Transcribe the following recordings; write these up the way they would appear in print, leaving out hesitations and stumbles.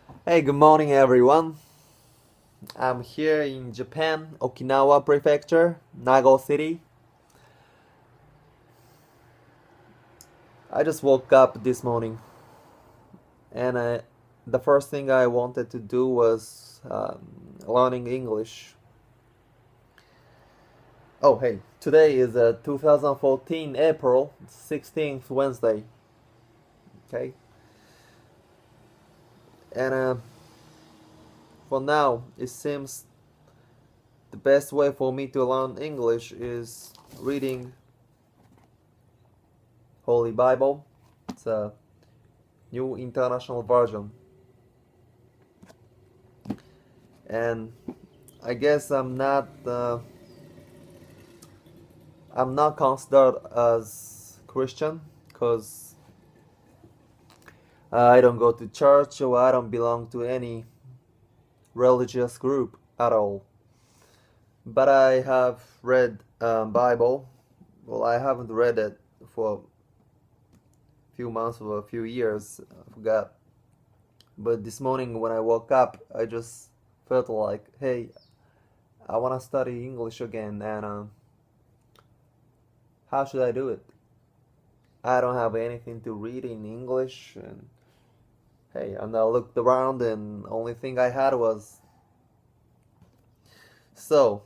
Hey, good morning everyone. I'm here in Japan, Okinawa Prefecture, Nago City. I just woke up this morning and the first thing I wanted to do was learning English. Oh, hey, today is 2014 April 16th Wednesday. Okay, and for now, it seems the best way for me to learn English is reading Holy Bible. It's a New International Version. And I guess I'm not considered as Christian because I don't go to church or I don't belong to any religious group at all. But I have read Bible. Well, I haven't read it for a few months or a few years. I forgot. But this morning when I woke up, I just felt like, hey, I want to study English again, and how should I do it? I don't have anything to read in English, and hey, and I looked around, and only thing I had was so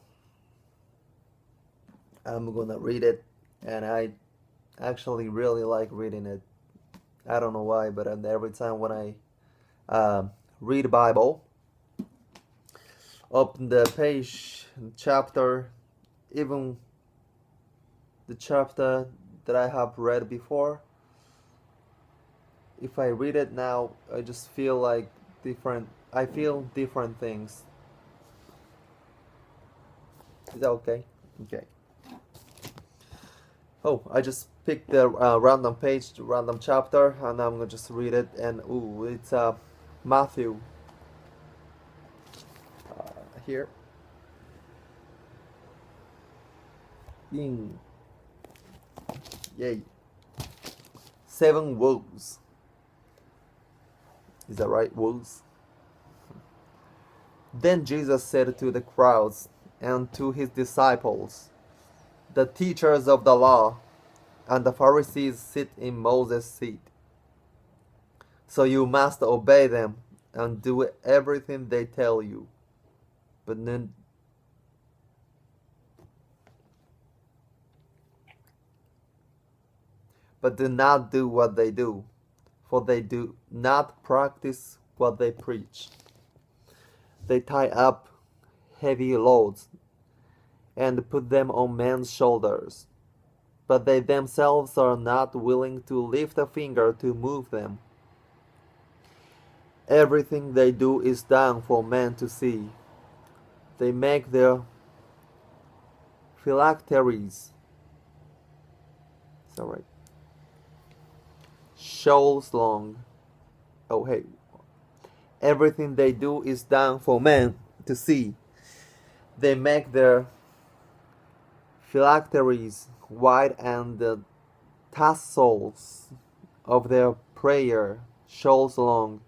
I'm gonna read it, and I actually really like reading it. I don't know why, but every time when I read Bible, open the page, chapter, even the chapter that I have read before, if I read it now, I just feel like different. I feel different things. Is that okay? Okay. Oh, I just picked the random page, random chapter, and I'm gonna just read it. And ooh, it's Matthew here. In yay, 7 wolves. Is that right? Wolves. Then Jesus said to the crowds and to his disciples, the teachers of the law and the Pharisees sit in Moses' seat. So you must obey them and do everything they tell you. But then but do not do what they do, for they do not practice what they preach. They tie up heavy loads and put them on men's shoulders, but they themselves are not willing to lift a finger to move them. Everything they do is done for men to see. They make their phylacteries, sorry, shawls long. Oh, hey. Everything they do is done for men to see. They make their phylacteries wide and the tassels of their prayer shawls long.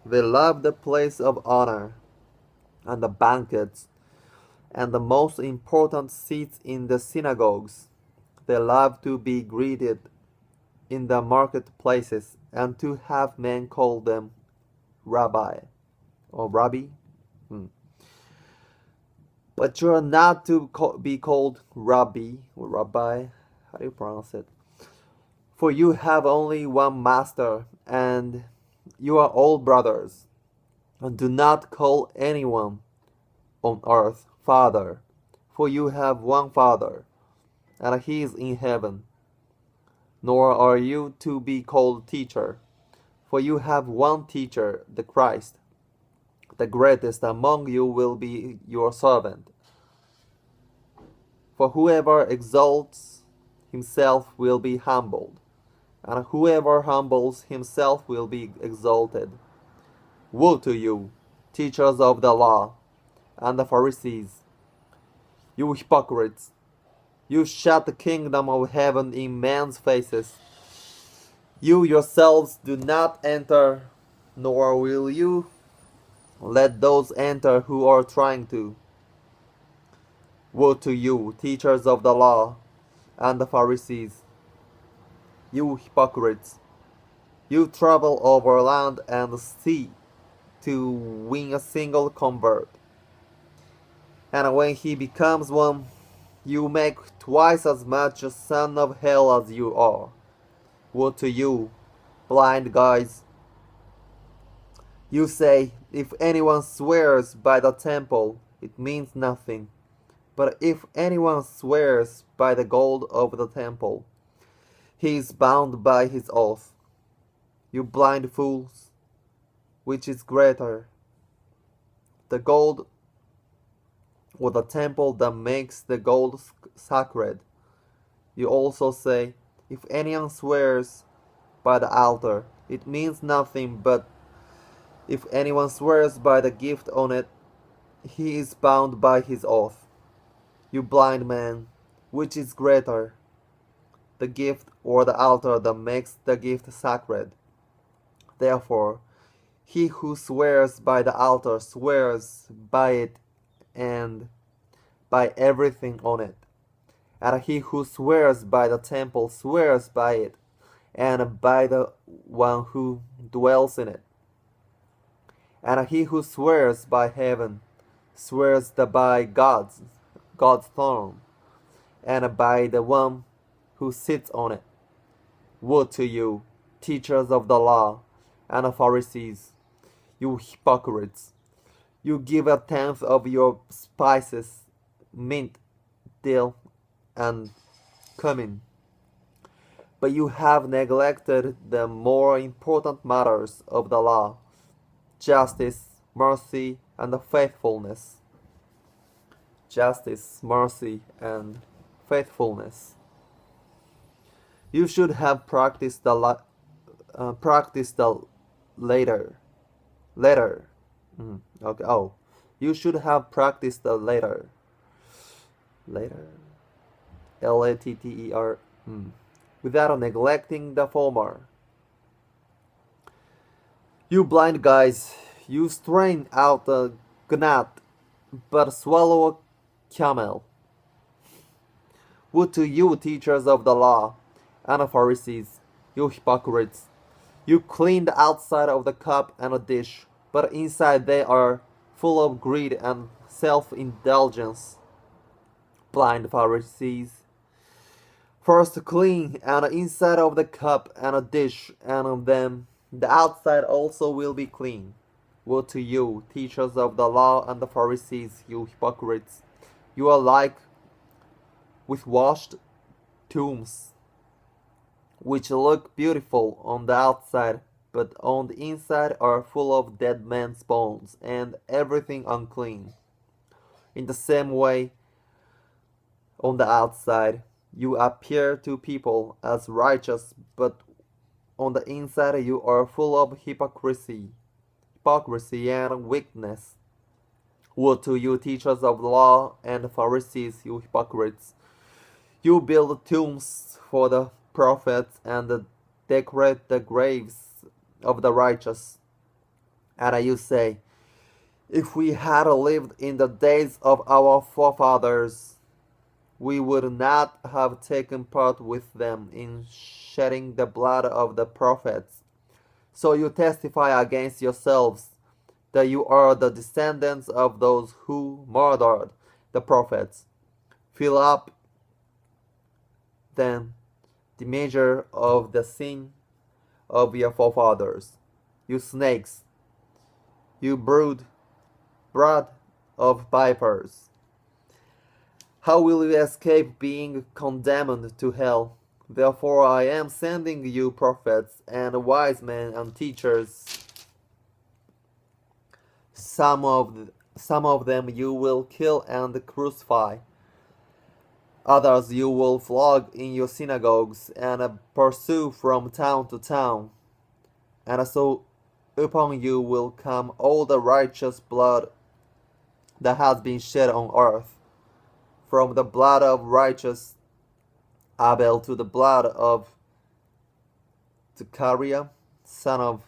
They love the place of honor and the banquets and the most important seats in the synagogues. They love to be greeted in the marketplaces and to have men call them Rabbi or Rabbi. But you are not to be called Rabbi or Rabbi. How do you pronounce it? For you have only one master, and you are all brothers. And do not call anyone on earth Father, for you have one Father, and he is in heaven. Nor are you to be called teacher, for you have one teacher, the Christ. The greatest among you will be your servant. For whoever exalts himself will be humbled, and whoever humbles himself will be exalted. Woe to you, teachers of the law and the Pharisees, you hypocrites! You shut the kingdom of heaven in men's faces. You yourselves do not enter nor will you let those enter who are trying to. Woe to you, teachers of the law and the Pharisees, you hypocrites! You travel over land and sea to win a single convert, and when he becomes one, you make twice as much a son of hell as you are. Woe to you, blind guides! You say, if anyone swears by the temple, it means nothing. But if anyone swears by the gold of the temple, he is bound by his oath. You blind fools, which is greater, the gold or the temple that makes the gold sacred? You also say, if anyone swears by the altar, it means nothing, but if anyone swears by the gift on it, he is bound by his oath. You blind man, which is greater, the gift or the altar that makes the gift sacred? Therefore, he who swears by the altar swears by it and by everything on it. And he who swears by the temple swears by it and by the one who dwells in it. And he who swears by heaven swears by God's throne and by the one who sits on it. Woe to you, teachers of the law and the Pharisees, you hypocrites! You give a tenth of your spices, mint, dill, and cumin, but you have neglected the more important matters of the law: justice, mercy, and faithfulness. Justice, mercy, and faithfulness. You should have practiced the later. Okay. Oh, you should have practiced the later. Later. Latter. Without neglecting the former. You blind guys, you strain out a gnat, but swallow a camel. Woe to you, teachers of the law and the Pharisees, you hypocrites! You clean the outside of the cup and the dish, but inside they are full of greed and self-indulgence. Blind Pharisees! First clean the inside of the cup and the dish, and then the outside also will be clean. Woe to you, teachers of the law and the Pharisees, you hypocrites! You are like whitewashed tombs, which look beautiful on the outside, but on the inside are full of dead men's bones and everything unclean. In the same way, on the outside, you appear to people as righteous, but on the inside you are full of hypocrisy and wickedness. Woe to you, teachers of the law and Pharisees, you hypocrites! You build tombs for the prophets and decorate the graves of the righteous. And you say, if we had lived in the days of our forefathers, we would not have taken part with them in shedding the blood of the prophets. So you testify against yourselves that you are the descendants of those who murdered the prophets. Fill up, then, the measure of the sin of your forefathers. You snakes, you brood of vipers! How will you escape being condemned to hell? Therefore I am sending you prophets and wise men and teachers. Some of them you will kill and crucify. Others you will flog in your synagogues and pursue from town to town. And so upon you will come all the righteous blood that has been shed on earth, from the blood of righteous Abel to the blood of Zechariah, son of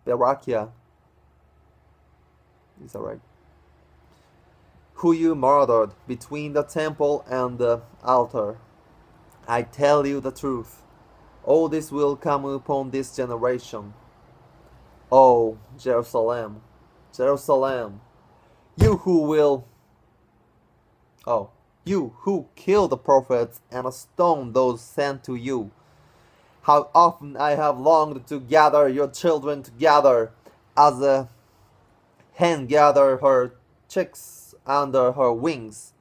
Berakia. Is that right? Who you murdered between the temple and the altar. I tell you the truth. All this will come upon this generation. Oh, Jerusalem, Jerusalem, you who will, oh, you who kill the prophets and stone those sent to you. How often I have longed to gather your children together, as a hen gathers her chicks under her wings,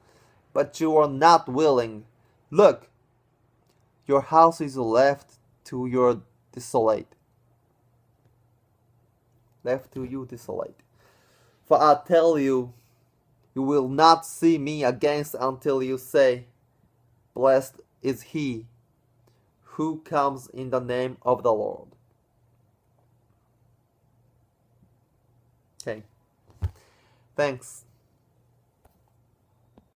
but you are not willing. Look, your house is left to your desolate. Left to you desolate. For I tell you, you will not see me again until you say, Blessed is he who comes in the name of the Lord. Okay. Thanks.